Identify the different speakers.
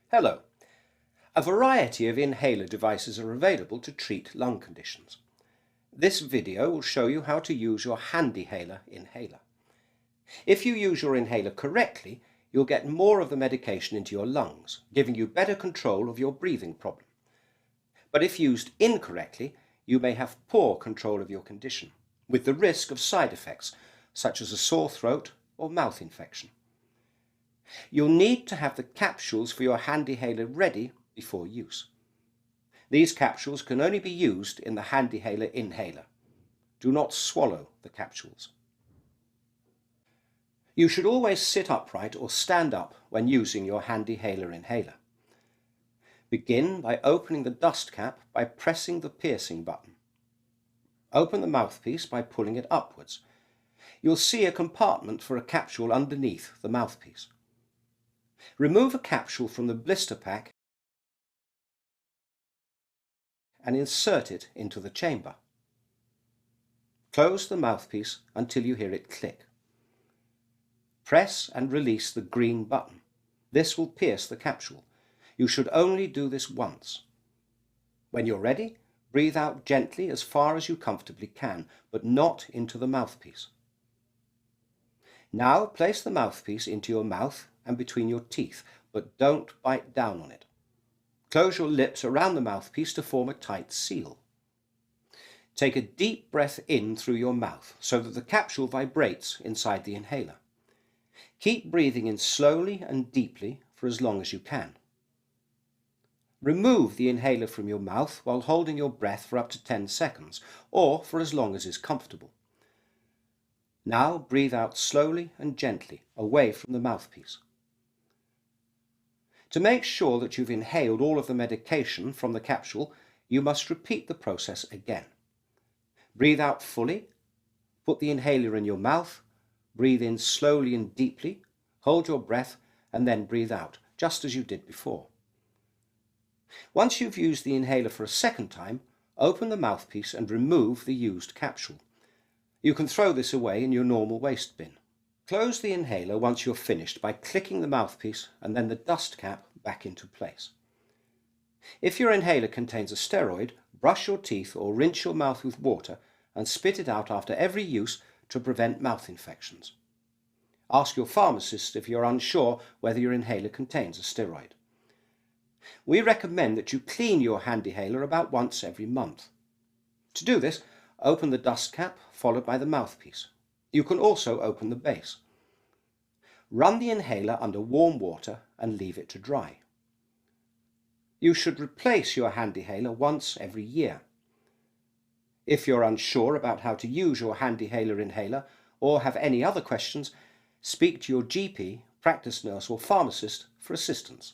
Speaker 1: Hello. A variety of inhaler devices are available to treat lung conditions. This video will show you how to use your Handihaler inhaler. If you use your inhaler correctly, you'll get more of the medication into your lungs, giving you better control of your breathing problem. But if used incorrectly, you may have poor control of your condition, with the risk of side effects, such as a sore throat or mouth infection. You'll need to have the capsules for your Handihaler ready before use. These capsules can only be used in the Handihaler inhaler. Do not swallow the capsules. You should always sit upright or stand up when using your Handihaler inhaler. Begin by opening the dust cap by pressing the piercing button. Open the mouthpiece by pulling it upwards. You'll see a compartment for a capsule underneath the mouthpiece. Remove a capsule from the blister pack and insert it into the chamber. Close the mouthpiece until you hear it click. Press and release the green button. This will pierce the capsule. You should only do this once. When you're ready, breathe out gently as far as you comfortably can, but not into the mouthpiece. Now place the mouthpiece into your mouth and between your teeth, but don't bite down on it. Close your lips around the mouthpiece to form a tight seal. Take a deep breath in through your mouth so that the capsule vibrates inside the inhaler. Keep breathing in slowly and deeply for as long as you can. Remove the inhaler from your mouth while holding your breath for up to 10 seconds, or for as long as is comfortable. Now breathe out slowly and gently away from the mouthpiece. To make sure that you've inhaled all of the medication from the capsule, you must repeat the process again. Breathe out fully, put the inhaler in your mouth, breathe in slowly and deeply, hold your breath, and then breathe out, just as you did before. Once you've used the inhaler for a second time, open the mouthpiece and remove the used capsule. You can throw this away in your normal waste bin. Close the inhaler once you're finished by clicking the mouthpiece and then the dust cap back into place. If your inhaler contains a steroid, brush your teeth or rinse your mouth with water and spit it out after every use to prevent mouth infections. Ask your pharmacist if you're unsure whether your inhaler contains a steroid. We recommend that you clean your Handihaler about once every month. To do this, open the dust cap followed by the mouthpiece. You can also open the base. Run the inhaler under warm water and leave it to dry. You should replace your Handihaler once every year. If you're unsure about how to use your Handihaler inhaler or have any other questions, speak to your GP, practice nurse or pharmacist for assistance.